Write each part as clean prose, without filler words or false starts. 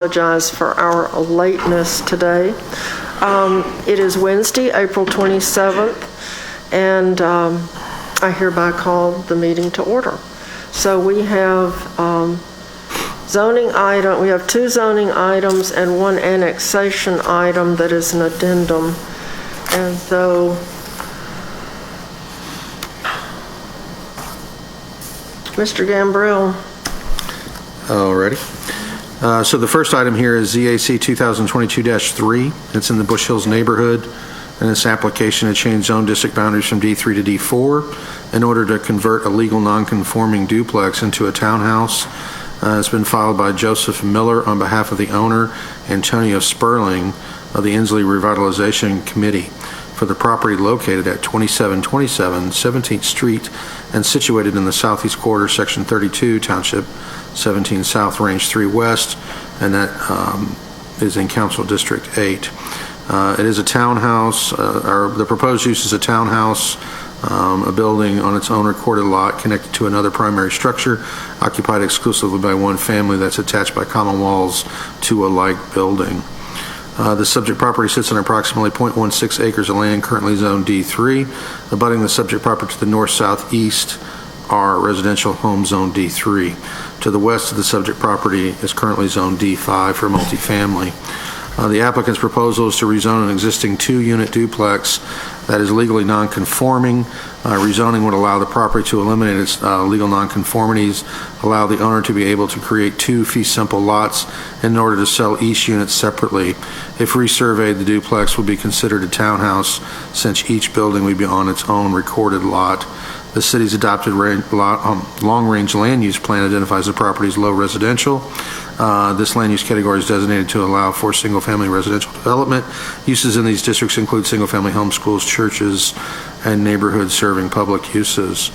Apologize for our lateness today. It is Wednesday, April 27th, and I hereby call the meeting to order. So we have we have two zoning items and one annexation item that is an addendum. And so Mr. Gambrill. Alrighty. So the first item here is ZAC 2022-3. It's in the Bush Hills neighborhood, and this application to change zone district boundaries from D3 to D4 in order to convert a legal non-conforming duplex into a townhouse. It's been filed by Joseph Miller on behalf of the owner, Antonio Sperling, of the Inslee Revitalization Committee for the property located at 2727 17th Street and situated in the southeast quarter, section 32, township 17 South, range 3 West, and that is in Council District 8. It is a townhouse, the proposed use is a townhouse, a building on its own recorded lot connected to another primary structure, occupied exclusively by one family that's attached by common walls to a like building. The subject property sits on approximately 0.16 acres of land currently zoned D3. Abutting the subject property to the north-southeast are residential home zone D3. To the west of the subject property is currently zone D5 for multifamily. The applicant's proposal is to rezone an existing two-unit duplex that is legally non-conforming. Rezoning would allow the property to eliminate its legal non-conformities, allow the owner to be able to create two fee-simple lots in order to sell each unit separately. If resurveyed, the duplex would be considered a townhouse since each building would be on its own recorded lot. The city's adopted long-range land use plan identifies the property as low residential. This land use category is designated to allow for single-family residential development. Uses in these districts include single-family home, schools, churches, and neighborhoods serving public uses.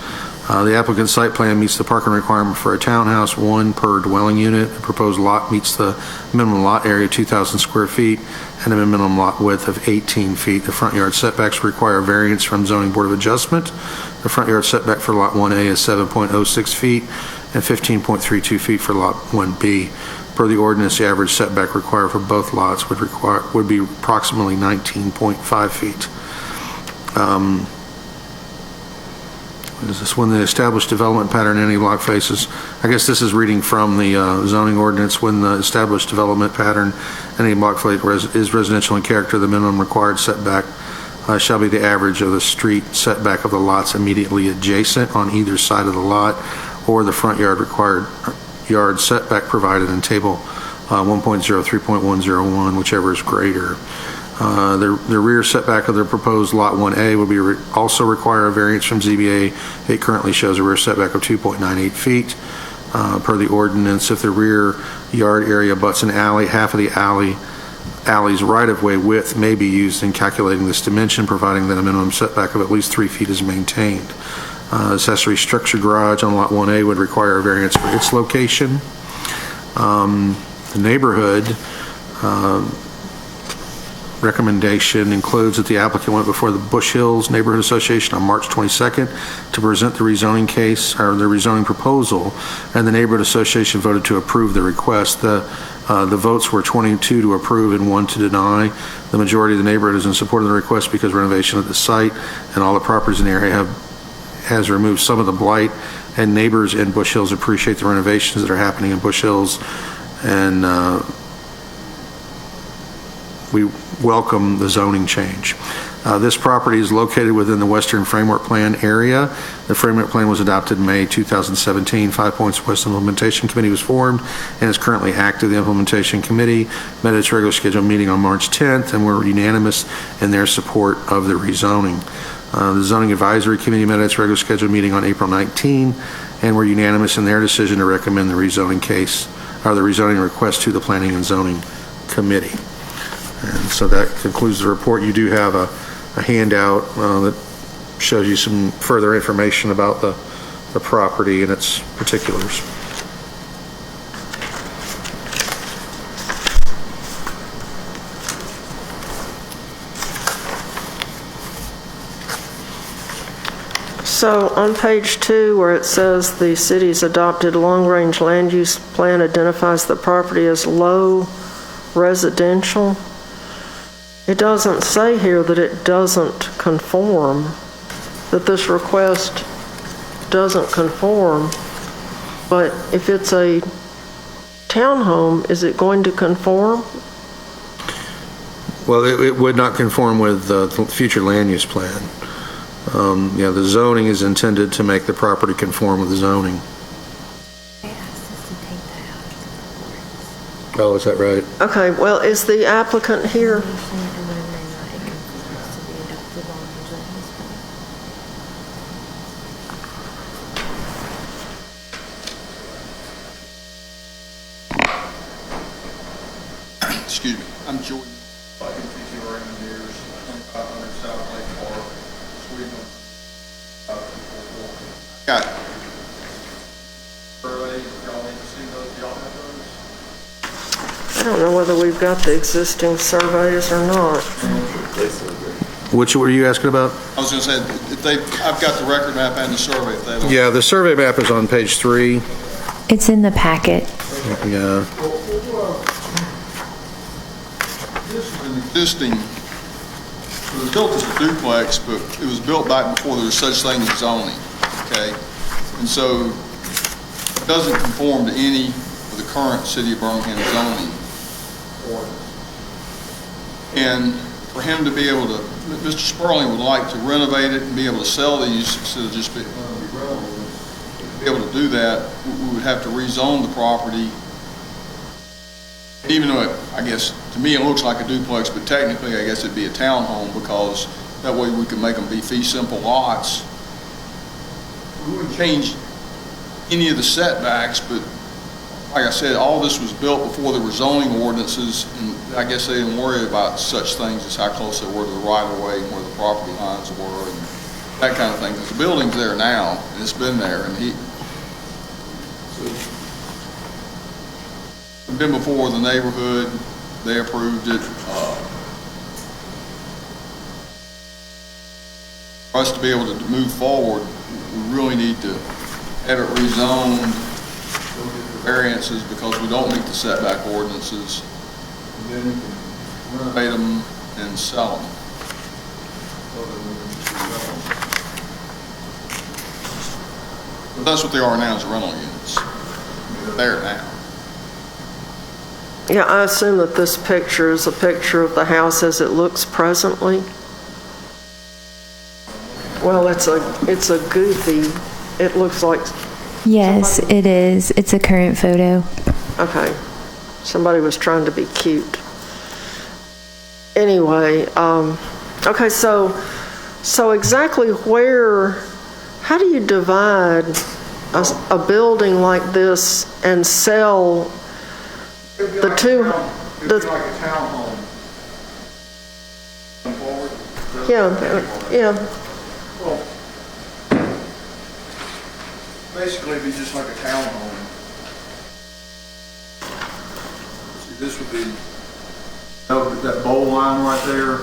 The applicant's site plan meets the parking requirement for a townhouse, one per dwelling unit. The proposed lot meets the minimum lot area, 2,000 square feet, and a minimum lot width of 18 feet. The front yard setbacks require variance from Zoning Board of Adjustment. The front yard setback for Lot 1A is 7.06 feet and 15.32 feet for Lot 1B. Per the ordinance, the average setback required for both lots would be approximately 19.5 feet. Is this when the established development pattern in any block faces? I guess this is reading from the zoning ordinance. When the established development pattern in any block face is residential in character, the minimum required setback shall be the average of the street setback of the lots immediately adjacent on either side of the lot, or the front yard required yard setback provided in table 1.03.101, whichever is greater. The rear setback of the proposed Lot 1A would be also require a variance from ZBA. It currently shows a rear setback of 2.98 feet. Per the ordinance, if the rear yard area butts an alley, half of the alley's right-of-way width may be used in calculating this dimension, providing that a minimum setback of at least 3 feet is maintained. Accessory structure garage on Lot 1A would require a variance for its location. The neighborhood recommendation includes that the applicant went before the Bush Hills Neighborhood Association on March 22nd to present the rezoning case, or the rezoning proposal, and the Neighborhood Association voted to approve the request. The votes were 22 to approve and 1 to deny. The majority of the neighborhood is in support of the request because renovation of the site and all the properties in the area has removed some of the blight, and neighbors in Bush Hills appreciate the renovations that are happening in Bush Hills, and we welcome the zoning change. This property is located within the Western Framework Plan area. The Framework Plan was adopted in May 2017. 5 Points West Implementation Committee was formed and is currently active. The Implementation Committee met its regular scheduled meeting on March 10th and were unanimous in their support of the rezoning. The Zoning Advisory Committee met its regular scheduled meeting on April 19 and were unanimous in their decision to recommend the rezoning case, or the rezoning request, to the Planning and Zoning Committee. And so that concludes the report. You do have a handout that shows you some further information about the property and its particulars. So on page 2, where it says the city's adopted long-range land use plan identifies the property as low residential, it doesn't say here that it doesn't conform, that this request doesn't conform. But if it's a townhome, is it going to conform? Well, it would not conform with the future land use plan. Yeah, the zoning is intended to make the property conform with the zoning. Oh, is that right? Okay, well, is the applicant here? Excuse me, I'm Jordan. I've been teaching around years, 2500 South Lake Park, Sweden. Got surveys, y'all need to see those, y'all have those? I don't know whether we've got the existing surveys or not. Which were you asking about? I was gonna say, if they, I've got the record map and the survey, if they don't. Yeah, the survey map is on page 3. It's in the packet. Yeah. This is an existing, it was built as a duplex, but it was built back before there was such thing as zoning, okay? And so it doesn't conform to any of the current City of Birmingham zoning ordinance. And for him to be able to, Mr. Sperling would like to renovate it and be able to sell these instead of just be able to do that, we would have to rezone the property. Even though I guess, to me, it looks like a duplex, but technically, I guess it'd be a townhome, because that way we could make them be fee simple lots. We wouldn't change any of the setbacks, but like I said, all this was built before there were zoning ordinances, and I guess they didn't worry about such things as how close they were to the right-of-way and where the property lines were and that kind of thing, because the building's there now, and it's been there, and been before the neighborhood, they approved it. For us to be able to move forward, we really need to have it rezoned, variances, because we don't meet the setback ordinances. And then we can renovate them and sell them. But that's what they are now, is rental units. They're there now. Yeah, I assume that this picture is a picture of the house as it looks presently. Well, it's a goofy, it looks like, Yes, it is. It's a current photo. okay, somebody was trying to be cute. Anyway, okay, so exactly how do you divide a building like this and sell the two? It'd be like a townhome. Come forward. Yeah. Well, basically, it'd be just like a townhome. See, this would be that bowl line right there.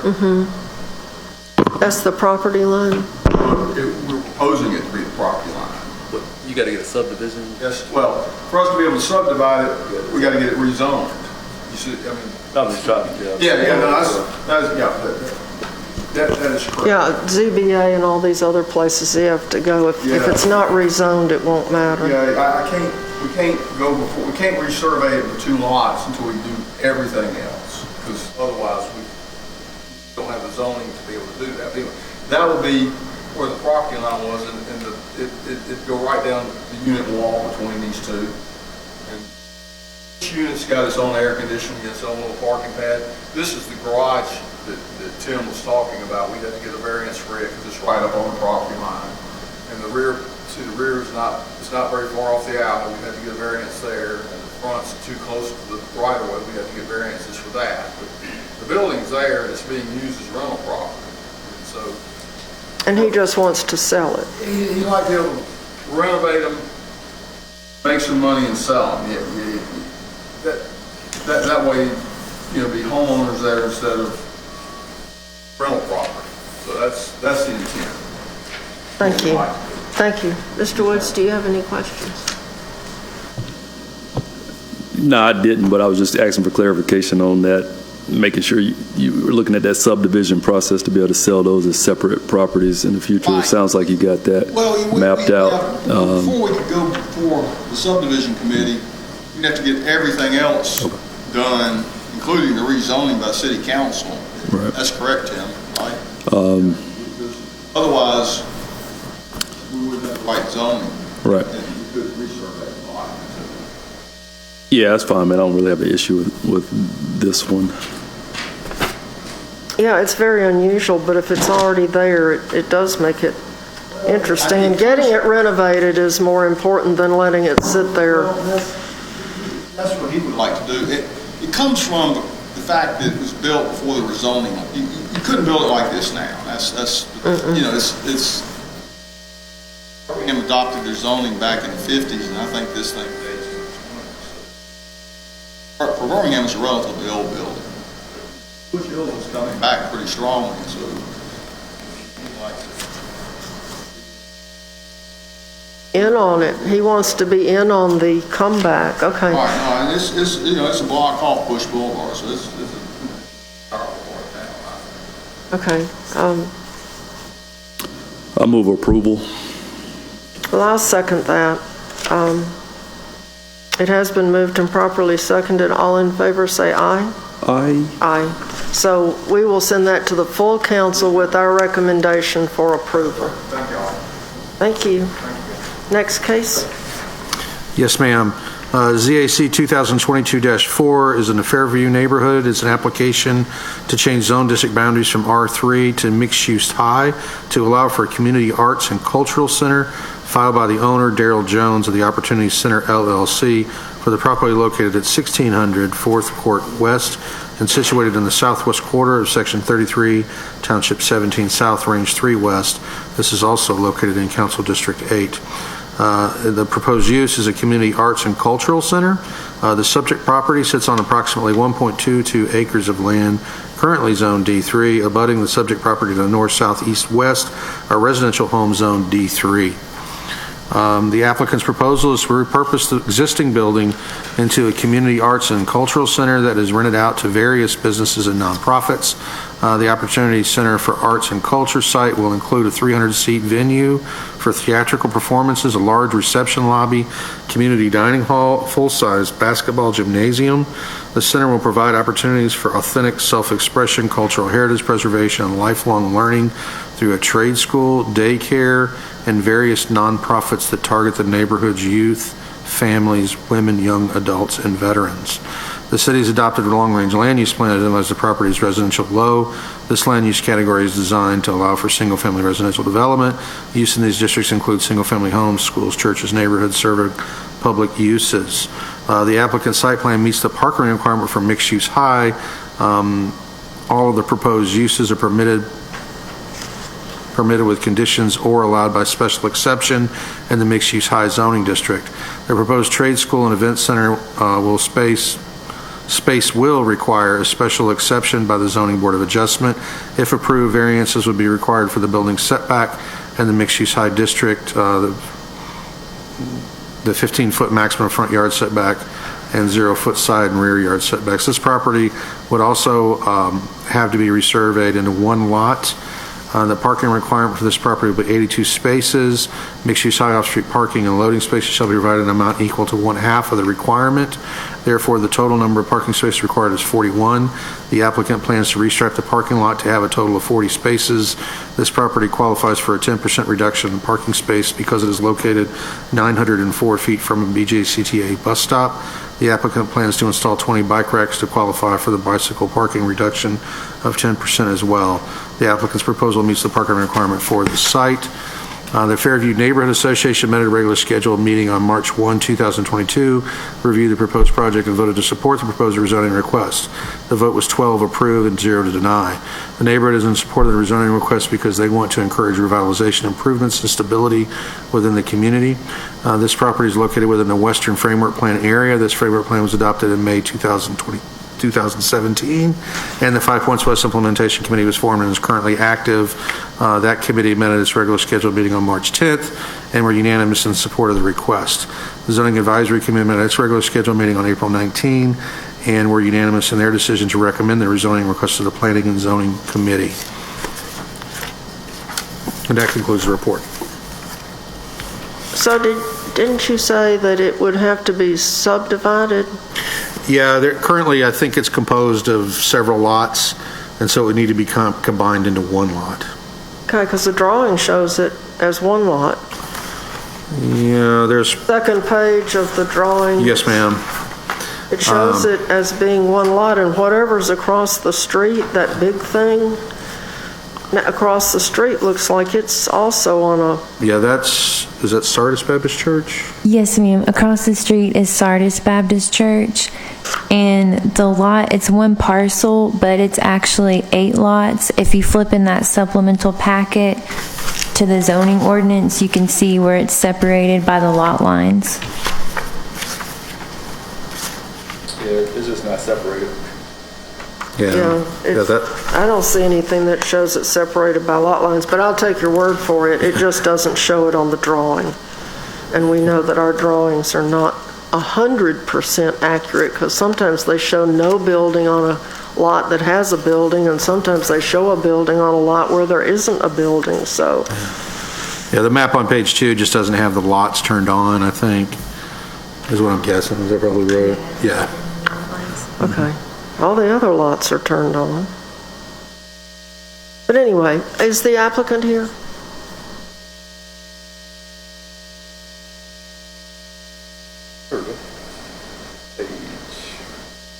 That's the property line? We're proposing it to be the property line. But you got to get a subdivision. Yes, well, for us to be able to subdivide it, we got to get it rezoned. You see, I mean. I'm just trying to. That is correct. Yeah, ZBA and all these other places, they have to go. If it's not rezoned, it won't matter. Yeah, we can't resurvey it with 2 lots until we do everything else, because otherwise we don't have the zoning to be able to do that. Anyway, that would be where the property line was, and it'd go right down the unit wall between these two. And each unit's got its own air conditioning, its own little parking pad. This is the garage that Tim was talking about. We'd have to get a variance for it because it's right up on the property line. And the rear is not very far off the alley. We'd have to get a variance there. And the front's too close to the right of way. We'd have to get variances for that. But the building's there and it's being used as rental property. And so. And he just wants to sell it. He'd like to be able to renovate them, make some money and sell them. That way, be homeowners there instead of rental property. So that's the intent. Thank you. Thank you. Mr. Woods, do you have any questions? No, I didn't, but I was just asking for clarification on that, making sure you were looking at that subdivision process to be able to sell those as separate properties in the future. It Right. sounds like you got that mapped out. Before we could go before the subdivision committee, we'd have to get everything else done, including the rezoning by city council. Right. That's correct, Tim, right? Because otherwise, we wouldn't have the right zoning. Right. And we could resurvey the lot. Yeah, that's fine, man. I don't really have an issue with this one. Yeah, it's very unusual, but if it's already there, it does make it interesting. And getting it renovated is more important than letting it sit there. Well, that's what he would like to do. It comes from the fact that it was built before the rezoning. You couldn't build it like this now. That's you know, it's Birmingham adopted their zoning back in the 50s, and I think this thing dates in the 20s. For Birmingham, it's a relatively old building. Bush Hill is coming back pretty strongly, so he likes it. In on it. He wants to be in on the comeback. Okay. All right, no, and it's you know, it's a block off Bush Boulevard, so it's a powerful part of town. Okay. I move approval. Well, I'll second that. It has been moved and properly seconded. All in favor, say aye. Aye. Aye. So we will send that to the full council with our recommendation for approval. Thank you all. Thank you. Next case. Yes, ma'am. ZAC 2022-4 is in the Fairview neighborhood. It's an application to change zone district boundaries from R3 to mixed-use high to allow for a community arts and cultural center filed by the owner, Daryl Jones, of the Opportunity Center LLC for the property located at 1600 4th Court West and situated in the southwest quarter of Section 33, Township 17 South, Range 3 West. This is also located in Council District 8. The proposed use is a community arts and cultural center. The subject property sits on approximately 1.22 acres of land, currently zoned D3, abutting the subject property to the north, south, east, west, a residential home zone D3. The applicant's proposal is to repurpose the existing building into a community arts and cultural center that is rented out to various businesses and nonprofits. The Opportunity Center for Arts and Culture site will include a 300-seat venue for theatrical performances, a large reception lobby, community dining hall, full-size basketball gymnasium. The center will provide opportunities for authentic self-expression, cultural heritage preservation, and lifelong learning through a trade school, daycare, and various nonprofits that target the neighborhood's youth, families, women, young adults, and veterans. The city's adopted a long-range land use plan that identifies the property as residential low. This land use category is designed to allow for single-family residential development. Use in these districts includes single-family homes, schools, churches, neighborhoods, serving public uses. The applicant's site plan meets the parking requirement for mixed-use high. All of the proposed uses are permitted with conditions or allowed by special exception in the mixed-use high zoning district. The proposed trade school and event center space will require a special exception by the Zoning Board of Adjustment. If approved, variances would be required for the building setback and the mixed-use high district, the 15-foot maximum front yard setback and 0-foot side and rear yard setbacks. This property would also have to be resurveyed into one lot. The parking requirement for this property will be 82 spaces. Mixed-use high off-street parking and loading spaces shall be provided in an amount equal to 1/2 of the requirement. Therefore, the total number of parking spaces required is 41. The applicant plans to restripe the parking lot to have a total of 40 spaces. This property qualifies for a 10% reduction in parking space because it is located 904 feet from a BJCTA bus stop. The applicant plans to install 20 bike racks to qualify for the bicycle parking reduction of 10% as well. The applicant's proposal meets the parking requirement for the site. The Fairview Neighborhood Association met at a regular scheduled meeting on March 1, 2022, reviewed the proposed project and voted to support the proposed rezoning request. The vote was 12 approve and 0 to deny. The neighborhood is in support of the rezoning request because they want to encourage revitalization improvements and stability within the community. This property is located within the Western Framework Plan area. This framework plan was adopted in May 2020. 2017, and the Five Points West Implementation Committee was formed and is currently active. That committee met at its regular scheduled meeting on March 10th and were unanimous in support of the request. The Zoning Advisory Committee met at its regular scheduled meeting on April 19 and were unanimous in their decision to recommend the rezoning request to the Planning and Zoning Committee. And that concludes the report. So didn't you say that it would have to be subdivided? Yeah, currently I think it's composed of several lots, and so it would need to be combined into one lot. Okay, because the drawing shows it as one lot. Yeah, there's, Second page of the drawing. yes, ma'am. It shows it as being one lot, and whatever's across the street, that big thing across the street, looks like it's also on a, Yeah, is that Sardis Baptist Church? Yes, ma'am. Across the street is Sardis Baptist Church. And the lot, it's one parcel, but it's actually 8 lots. If you flip in that supplemental packet to the zoning ordinance, you can see where it's separated by the lot lines. Yeah, it's just not separated. yeah. I don't see anything that shows it separated by lot lines, but I'll take your word for it. It just doesn't show it on the drawing. And we know that our drawings are not 100% accurate, because sometimes they show no building on a lot that has a building, and sometimes they show a building on a lot where there isn't a building, so. Yeah, the map on page 2 just doesn't have the lots turned on, I think, is what I'm guessing. Is that probably right? Yeah. Okay. All the other lots are turned on. But anyway, is the applicant here? Page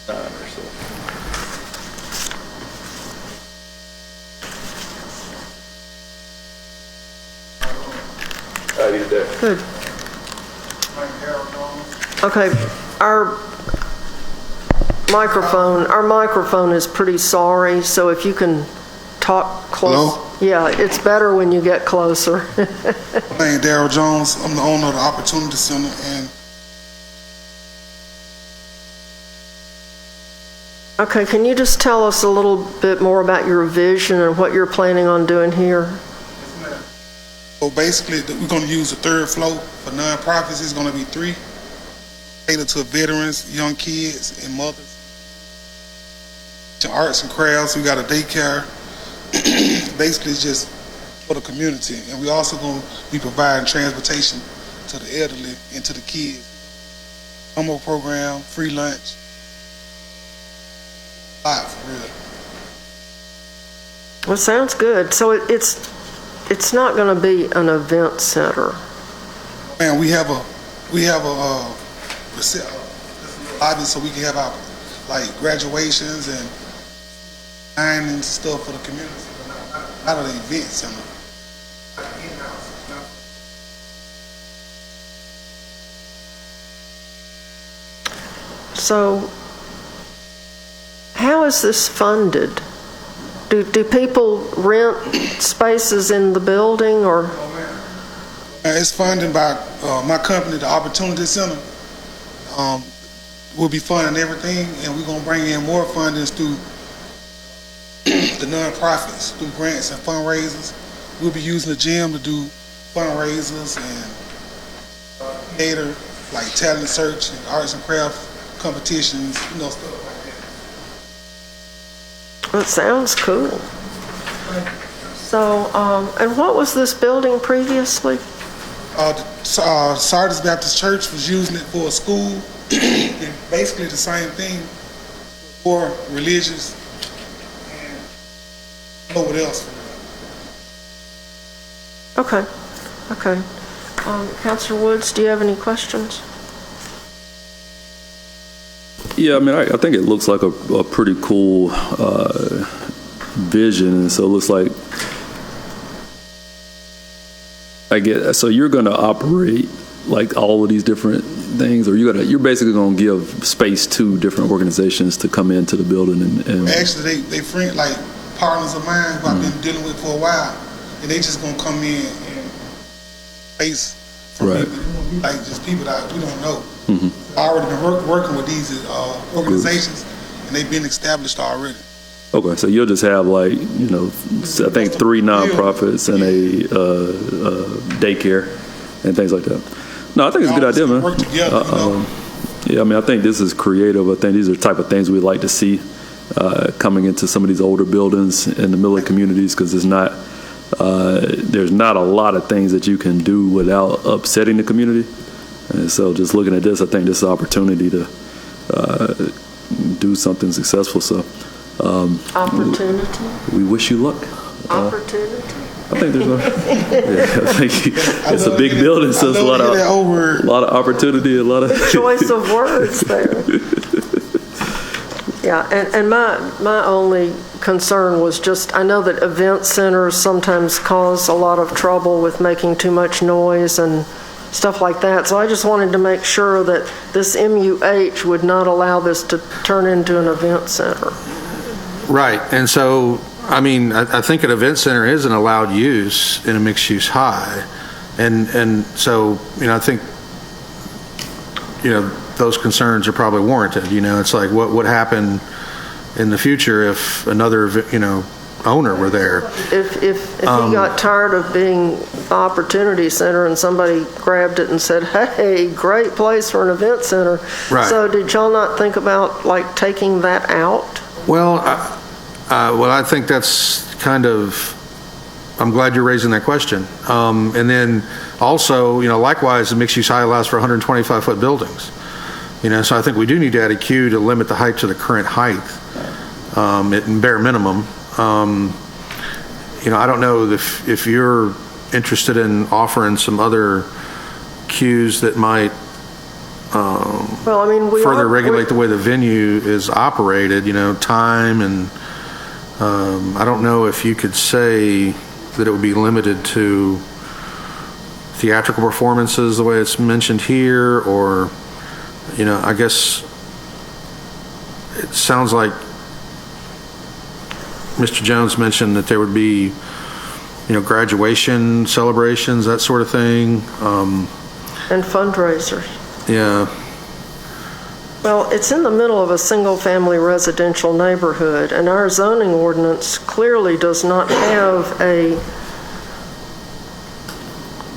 9 or so. I did that. Good. Okay, our microphone is pretty sorry, so if you can talk close. Hello? Yeah, it's better when you get closer. My name is Darrell Jones. I'm the owner of the Opportunity Center, and Okay, can you just tell us a little bit more about your vision and what you're planning on doing here? so basically we're going to use the 3rd floor for nonprofits. It's going to be 3, catered to veterans, young kids, and mothers. To arts and crafts, we got a daycare. Basically, it's just for the community, and we also going to be providing transportation to the elderly and to the kids. Summer program, free lunch. A lot, for real. Well, sounds good. So it's not going to be an event center. Man, we have a lobby so we can have our like graduations and dining and stuff for the community. Not an event center. So how is this funded? Do people rent spaces in the building, or? It's funded by my company, the Opportunity Center. We'll be funding everything, and we're gonna bring in more fundings through the nonprofits, through grants and fundraisers. We'll be using the gym to do fundraisers and theater, like talent search and arts and craft competitions, stuff like that. That sounds cool. So, and what was this building previously? Sardis Baptist Church was using it for a school, and basically the same thing for religious and what else. Okay. Councilor Woods, do you have any questions? Yeah, I mean, I think it looks like a pretty cool vision, and so it looks like, so you're going to operate like all of these different things, or you're basically going to give space to different organizations to come into the building and Actually, they friend like partners of mine who I've been dealing with for a while, and they just gonna come in and space for Right. people, like just people that we don't know. I already been working with these organizations, and they've been established already. Okay, so you'll just have like, I think 3 nonprofits and a daycare and things like that. No, I think it's a good idea, man. Work together, Yeah, I mean, I think this is creative. I think these are the type of things we'd like to see coming into some of these older buildings in the middle of communities, because there's not a lot of things that you can do without upsetting the community. And so just looking at this, I think this is an opportunity to do something successful. So Opportunity? we wish you luck. Opportunity? I think there's I think it's a big building, so there's a lot of opportunity, a lot of Choice of words there. Yeah, and my only concern was just, I know that event centers sometimes cause a lot of trouble with making too much noise and stuff like that. So I just wanted to make sure that this MUH would not allow this to turn into an event center. Right, and so, I mean, I think an event center is an allowed use in a mixed-use high, and so, I think, those concerns are probably warranted. It's like, what would happen in the future if another, owner were there? If he got tired of being the Opportunity Center and somebody grabbed it and said, hey, great place for an event center. Right. So did y'all not think about like taking that out? Well, I think that's kind of, I'm glad you're raising that question. And then also, likewise, the mixed-use high allows for 125-foot buildings. So I think we do need to add a queue to limit the height to the current height, at bare minimum. I don't know if you're interested in offering some other cues that might further regulate the way the venue is operated, time, and I don't know if you could say that it would be limited to theatrical performances the way it's mentioned here, or, I guess it sounds like Mr. Jones mentioned that there would be, graduation celebrations, that sort of thing. And fundraisers. Yeah. Well, it's in the middle of a single-family residential neighborhood, and our zoning ordinance clearly does not have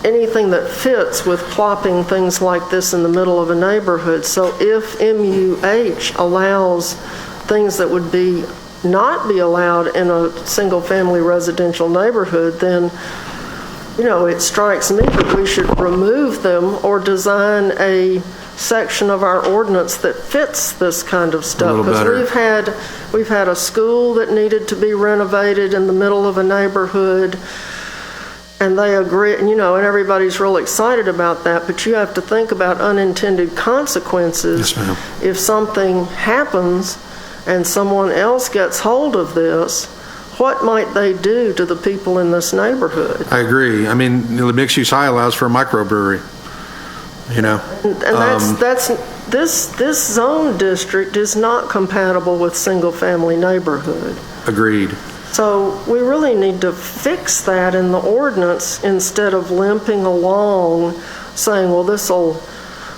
anything that fits with plopping things like this in the middle of a neighborhood. So if MUH allows things that would not be allowed in a single-family residential neighborhood, then, it strikes me that we should remove them or design a section of our ordinance that fits this kind of stuff. Because we've had a school that needed to be renovated in the middle of a neighborhood, and they agree, and everybody's real excited about that, but you have to think about unintended consequences. Yes, ma'am. If something happens and someone else gets hold of this, what might they do to the people in this neighborhood? I agree. I mean, the mixed-use high allows for a microbrewery, And this zone district is not compatible with single-family neighborhood. Agreed. So we really need to fix that in the ordinance instead of limping along saying, well, this will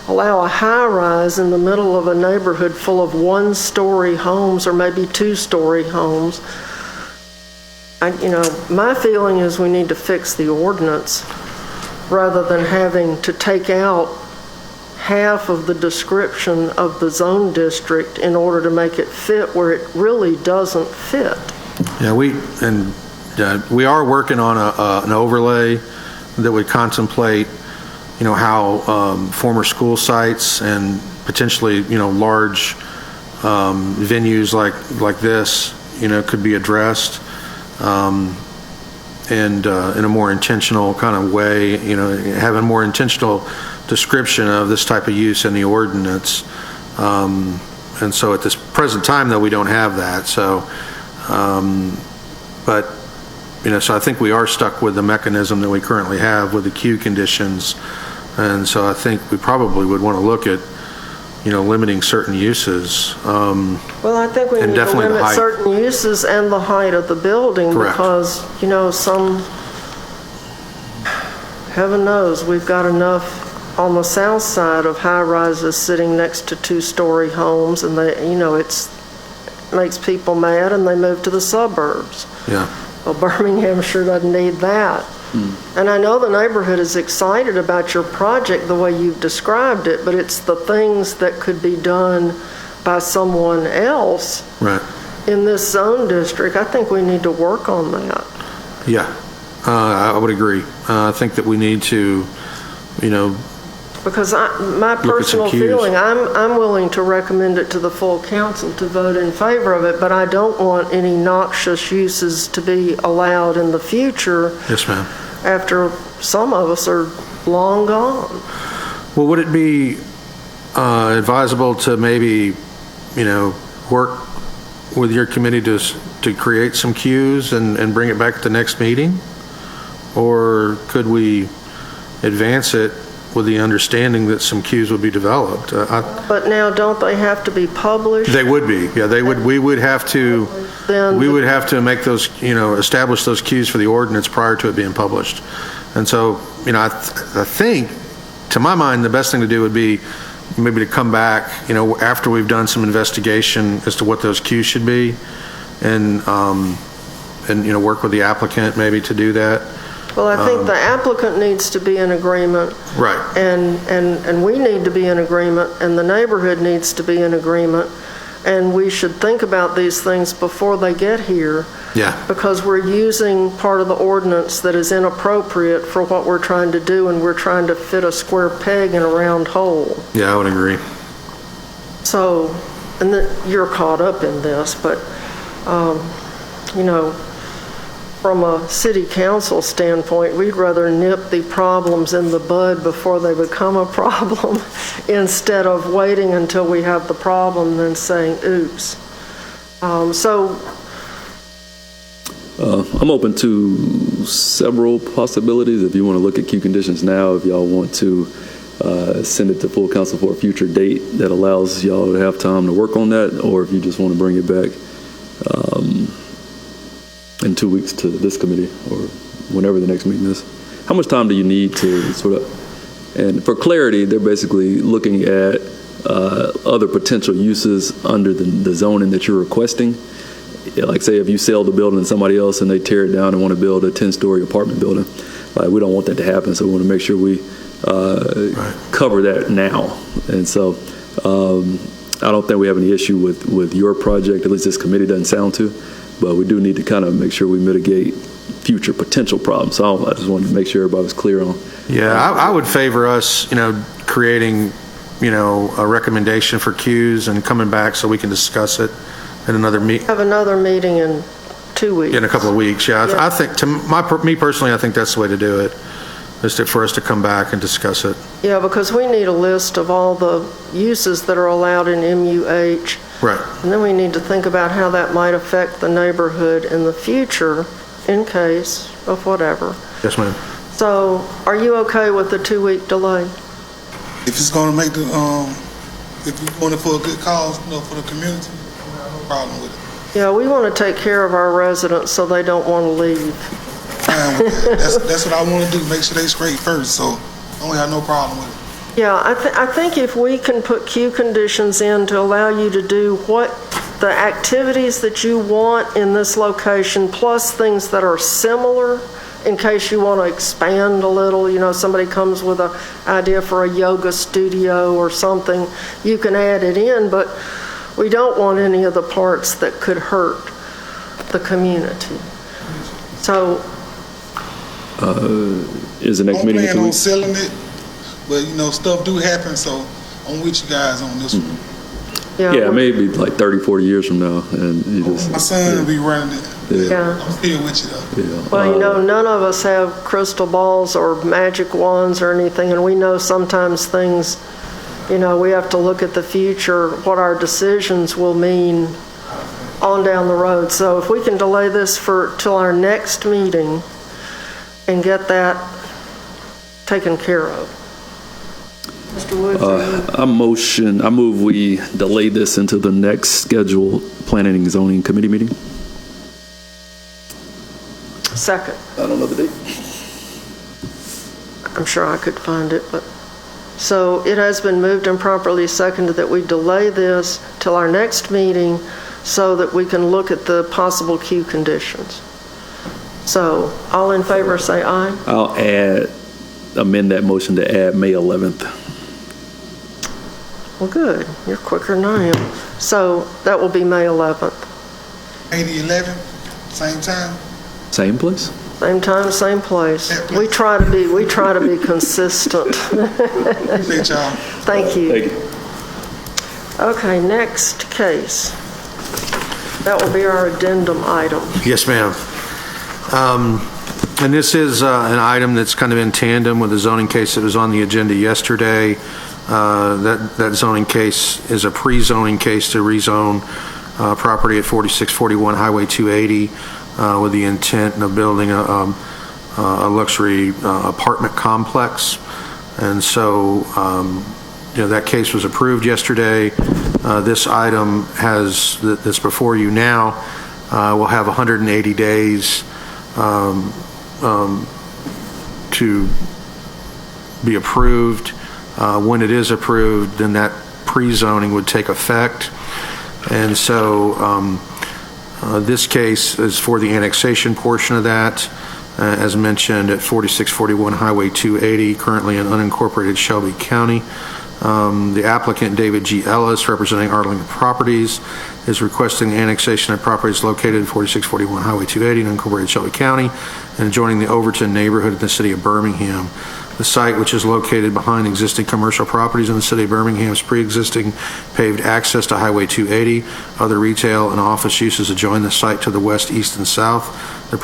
allow a high-rise in the middle of a neighborhood full of one-story homes or maybe two-story homes. My feeling is we need to fix the ordinance rather than having to take out half of the description of the zone district in order to make it fit where it really doesn't fit. Yeah, we are working on an overlay that would contemplate, how former school sites and potentially, large venues like this, could be addressed, and in a more intentional kind of way, having a more intentional description of this type of use in the ordinance. And so at this present time, though, we don't have that. So, but, so I think we are stuck with the mechanism that we currently have with the queue conditions. And so I think we probably would want to look at, limiting certain uses. Well, I think we need to definitely the limit height. certain uses and the height of the building. Correct. Because, heaven knows, we've got enough on the south side of high-rises sitting next to two-story homes, and makes people mad and they move to the suburbs. Yeah. Well, Birmingham sure doesn't need that. And I know the neighborhood is excited about your project the way you've described it, but it's the things that could be done by someone else Right. in this zone district. I think we need to work on that. Yeah. I would agree. I think that we need to, Because my at some personal cues. feeling, I'm willing to recommend it to the full council to vote in favor of it, but I don't want any noxious uses to be allowed in the future yes, ma'am. after some of us are long gone. Well, would it be advisable to maybe, work with your committee to create some cues and bring it back at the next meeting? Or could we advance it with the understanding that some cues would be developed? But now, don't they have to be published? They would be, yeah, they would, we would have to make those, establish those cues for the ordinance prior to it being published. And so, I think, to my mind, the best thing to do would be maybe to come back, after we've done some investigation as to what those cues should be, and work with the applicant maybe to do that. Well, I think the applicant needs to be in agreement. Right. And we need to be in agreement, and the neighborhood needs to be in agreement. And we should think about these things before they get here. Yeah. Because we're using part of the ordinance that is inappropriate for what we're trying to do, and we're trying to fit a square peg in a round hole. Yeah, I would agree. So, and you're caught up in this, but, from a city council standpoint, we'd rather nip the problems in the bud before they become a problem instead of waiting until we have the problem and then saying, oops. I'm open to several possibilities. If you want to look at queue conditions now, if y'all want to send it to full council for a future date that allows y'all to have time to work on that, or if you just want to bring it back in 2 weeks to this committee or whenever the next meeting is. How much time do you need to sort of, and for clarity, they're basically looking at other potential uses under the zoning that you're requesting. Like say if you sell the building to somebody else and they tear it down and want to build a 10-story apartment building, we don't want that to happen, so we want to make sure we cover that now. And so I don't think we have any issue with your project, at least this committee doesn't sound to, but we do need to kind of make sure we mitigate future potential problems. So I just wanted to make sure everybody was clear on. Yeah, I would favor us, creating, a recommendation for cues and coming back so we can discuss it in another meeting. Have another meeting in 2 weeks. In a couple of weeks, yeah. Yeah. I think, me personally, I think that's the way to do it, is for us to come back and discuss it. Yeah, because we need a list of all the uses that are allowed in MUH. Right. And then we need to think about how that might affect the neighborhood in the future in case of whatever. Yes, ma'am. So are you okay with the 2-week delay? If it's gonna make the, if you're doing it for a good cause, for the community, I have no problem with it. Yeah, we want to take care of our residents so they don't want to leave. Fine with that. That's what I wanna do, make sure they straight first, so I don't have no problem with it. Yeah, I think if we can put queue conditions in to allow you to do what the activities that you want in this location, plus things that are similar, in case you want to expand a little, somebody comes with an idea for a yoga studio or something, you can add it in, but we don't want any of the parts that could hurt the community. So, Is the next I'm meeting in planning 2 on weeks? selling it, but stuff do happen, so I'm with you guys on this one. Yeah, maybe like 30, 40 years from now, and you just. My son will be running it. yeah. I'm still with you though. Yeah. Well, none of us have crystal balls or magic wands or anything, and we know sometimes things, we have to look at the future, what our decisions will mean on down the road. So if we can delay this till our next meeting and get that taken care of. Mr. Woods? I move we delay this until the next scheduled planning and zoning committee meeting. Second. I don't know the date. I'm sure I could find it, but. So it has been moved and properly seconded that we delay this till our next meeting so that we can look at the possible queue conditions. So, all in favor say aye. I'll amend that motion to add May 11th. Well, good, you're quicker than I am. So, that will be May 11th. 8011, same time. Same place? Same time, same place. We try to be consistent. Appreciate y'all. Thank you. Thank you. Okay, next case. That will be our addendum item. Yes, ma'am. And this is an item that's kind of in tandem with the zoning case that was on the agenda yesterday. That zoning case is a pre-zoning case to rezone property at 4641 Highway 280 with the intent of building a luxury apartment complex. And so, that case was approved yesterday. This item that's before you now will have 180 days to be approved. When it is approved, then that pre-zoning would take effect. And so this case is for the annexation portion of that, as mentioned at 4641 Highway 280, currently in unincorporated Shelby County. The applicant, David G. Ellis, representing Arlington Properties, is requesting the annexation of properties located at 4641 Highway 280 in unincorporated Shelby County and adjoining the Overton neighborhood in the city of Birmingham. The site, which is located behind existing commercial properties in the city of Birmingham's pre-existing paved access to Highway 280, other retail and office uses adjoin the site to the west, east, and south. The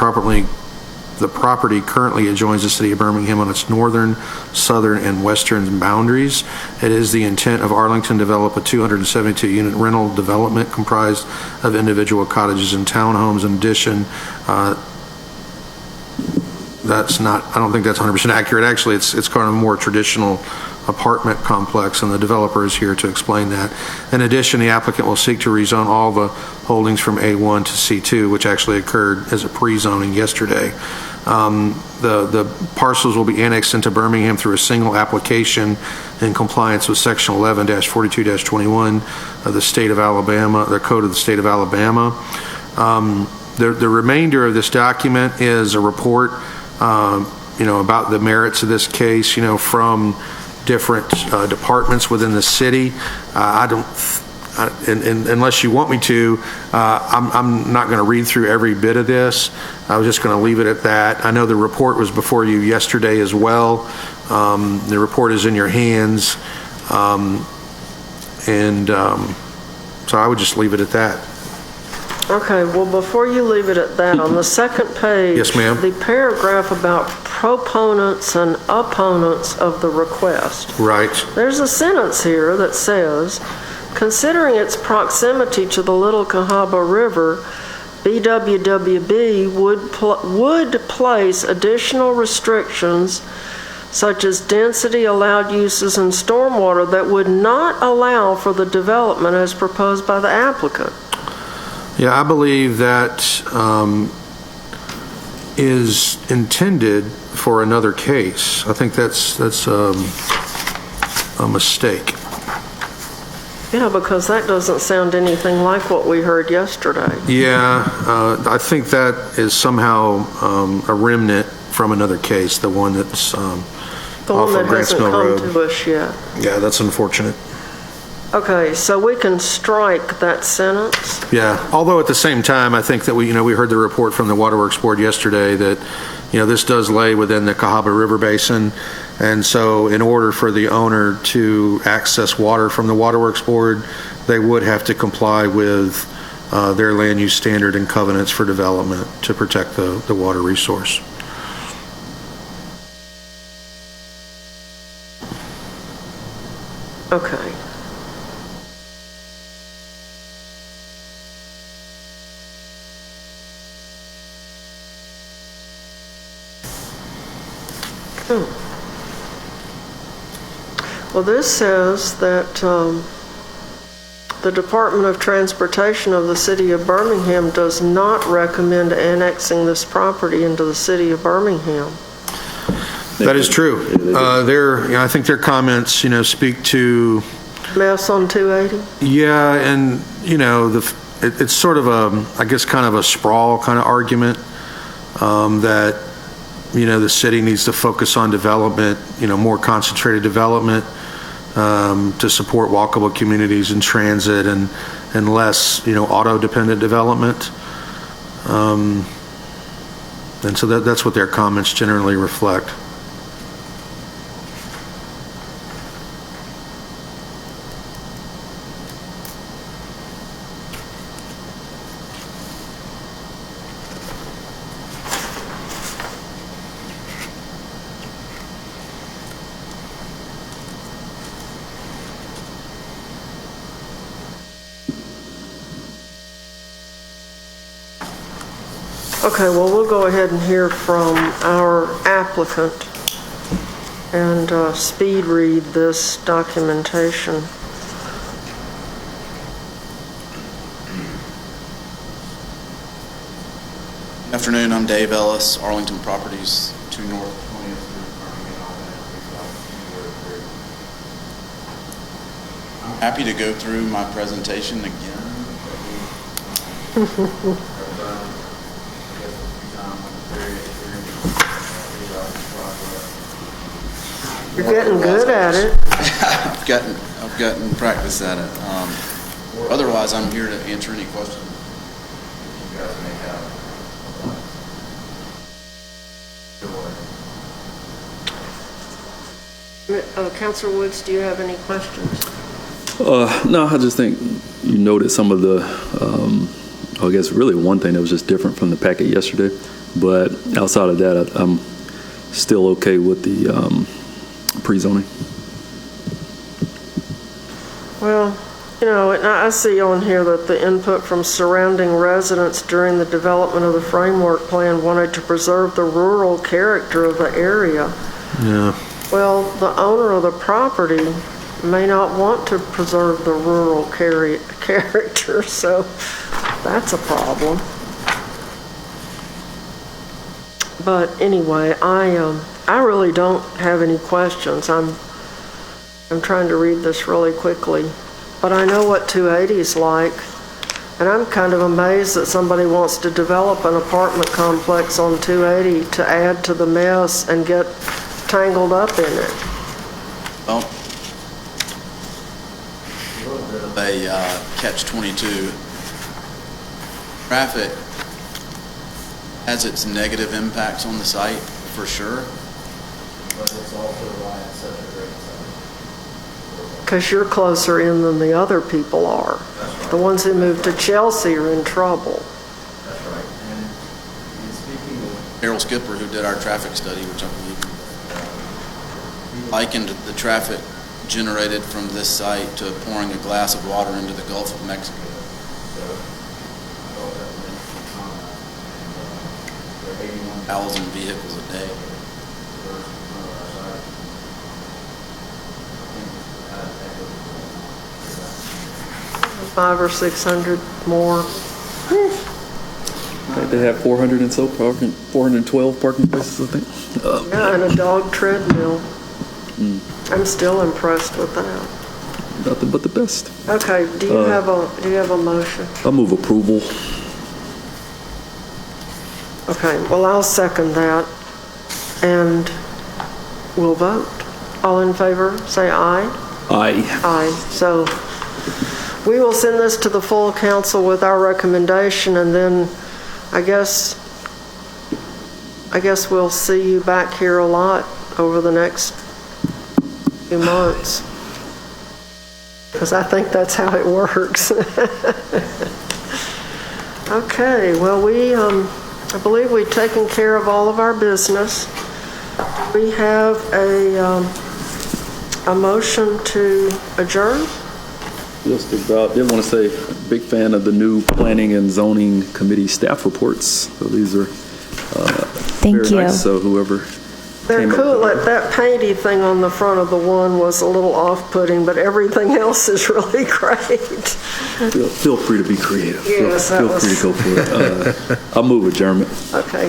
property currently adjoins the city of Birmingham on its northern, southern, and western boundaries. It is the intent of Arlington to develop a 272-unit rental development comprised of individual cottages and townhomes. In addition, I don't think that's 100% accurate. Actually, it's kind of a more traditional apartment complex, and the developer is here to explain that. In addition, the applicant will seek to rezone all the holdings from A1 to C2, which actually occurred as a pre-zoning yesterday. The parcels will be annexed into Birmingham through a single application in compliance with Section 11-42-21 of the state of Alabama, the Code of the State of Alabama. The remainder of this document is a report, about the merits of this case, from different departments within the city. Unless you want me to, I'm not going to read through every bit of this. I was just going to leave it at that. I know the report was before you yesterday as well. The report is in your hands. So I would just leave it at that. Okay, well, before you leave it at that, on the second page, Yes, ma'am. the paragraph about proponents and opponents of the request. Right. There's a sentence here that says, considering its proximity to the Little Cahaba River, BWWB would place additional restrictions such as density, allowed uses, and stormwater that would not allow for the development as proposed by the applicant. Yeah, I believe that is intended for another case. I think that's a mistake. Yeah, because that doesn't sound anything like what we heard yesterday. Yeah, I think that is somehow a remnant from another case, the one that's The off one of that Grants hasn't Mill come Road. to us yet. Yeah, that's unfortunate. Okay, so we can strike that sentence. Yeah, although at the same time, I think that we heard the report from the Waterworks Board yesterday that, this does lay within the Cahaba River Basin. And so in order for the owner to access water from the Waterworks Board, they would have to comply with their land use standard and covenants for development to protect the water resource. Okay. Well, this says that the Department of Transportation of the City of Birmingham does not recommend annexing this property into the City of Birmingham. That is true. I think their comments, speak to Mess on 280? Yeah, and it's sort of a, I guess, kind of a sprawl kind of argument that, the city needs to focus on development, more concentrated development to support walkable communities and transit and less, auto-dependent development. And so that's what their comments generally reflect. Okay, well, we'll go ahead and hear from our applicant and speed read this documentation. Good afternoon, I'm Dave Ellis, Arlington Properties, 2 North 20th Street. I'm happy to go through my presentation again. You're getting good at it. I've gotten practice at it. Otherwise, I'm here to answer any questions you guys may have. Councilor Woods, do you have any questions? No, I just think you noted some of the, I guess really one thing that was just different from the packet yesterday. But outside of that, I'm still okay with the pre-zoning. Well, and I see on here that the input from surrounding residents during the development of the framework plan wanted to preserve the rural character of the area. Yeah. Well, the owner of the property may not want to preserve the rural character, so that's a problem. But anyway, I really don't have any questions. I'm trying to read this really quickly, but I know what 280 is like, and I'm kind of amazed that somebody wants to develop an apartment complex on 280 to add to the mess and get tangled up in it. Well, a little bit of a catch-22. Traffic has its negative impacts on the site, for sure, but it's also why it's such a great site. Because you're closer in than the other people are. That's right. The ones who moved to Chelsea are in trouble. That's right. And speaking of Harold Skipper, who did our traffic study, which I believe he likened the traffic generated from this site to pouring a glass of water into the Gulf of Mexico. So I thought that was an interesting comment. There are 81,000 vehicles a day. 500 or 600 more. I think they have 400 and so 412 parking places, I think. Yeah, and a dog treadmill. I'm still impressed with that. Nothing but the best. Okay, do you have a motion? I'll move approval. Okay, well, I'll second that, and we'll vote. All in favor, say aye. Aye. Aye. So we will send this to the full council with our recommendation, and then I guess we'll see you back here a lot over the next few months, because I think that's how it works. Okay, well, I believe we've taken care of all of our business. We have a motion to adjourn. Just about, did want to say, big fan of the new planning and zoning committee staff reports. So these are Thank very you. nice. So whoever They're came up cool. with That painty thing on the front of the one was a little off-putting, but everything else is really great. Feel free to be creative. Yes, that feel was- free to go for it. I'll move adjournment. Okay.